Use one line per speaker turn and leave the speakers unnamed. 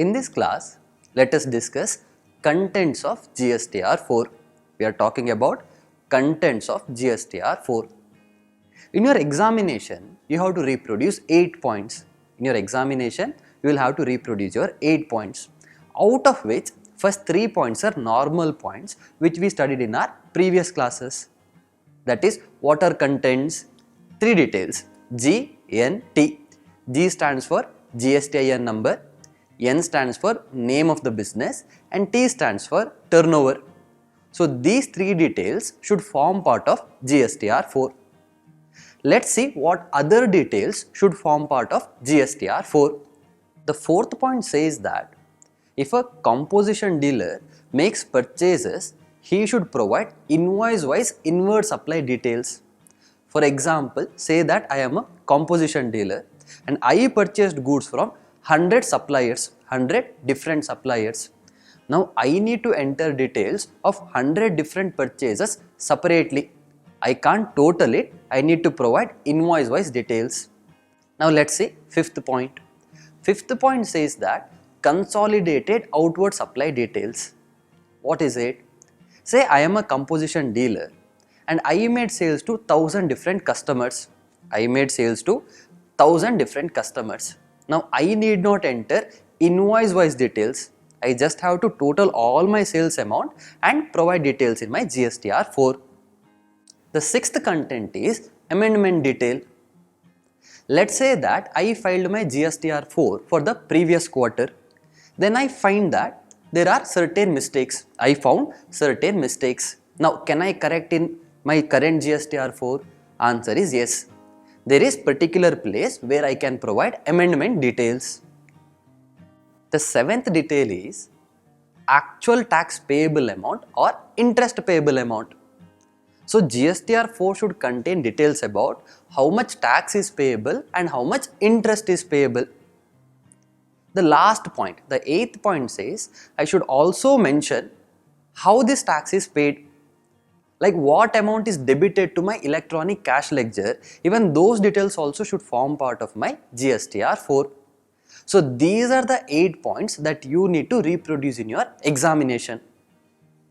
In this class, let us discuss contents of GSTR4. We are talking about contents of GSTR4. In your examination, you have to reproduce 8 points. In your examination, you will have to reproduce your 8 points, out of which first 3 points are normal points which we studied in our previous classes. That is, what are contents? 3 details: G, N, T. G stands for GSTIN number, N stands for name of the business, and T stands for turnover. So these 3 details should form part of GSTR4. Let's see what other details should form part of GSTR4. The fourth point says that if a composition dealer makes purchases, he should provide invoice-wise inward supply details. For example, say that I am a composition dealer and I purchased goods from 100 suppliers, 100 different suppliers. Now I need to enter details of 100 different purchases separately. I can't total it, I need to provide invoice-wise details. Now let's see fifth point. Fifth point says that consolidated outward supply details. What is it? Say I am a composition dealer and I made sales to 1000 different customers. I made sales to 1000 different customers. Now I need not enter invoice-wise details. I just have to total all my sales amount and provide details in my GSTR4. The sixth content is amendment detail. Let's say that I filed my GSTR4 for the previous quarter. Then I find that there are certain mistakes. I found certain mistakes. Now can I correct in my current GSTR4? Answer is yes. There is particular place where I can provide amendment details. The seventh detail is actual tax payable amount or interest payable amount. So GSTR4 should contain details about how much tax is payable and how much interest is payable. The last point, the eighth point says I should also mention how this tax is paid. Like what amount is debited to my electronic cash ledger, even those details also should form part of my GSTR4. So these are the 8 points that you need to reproduce in your examination.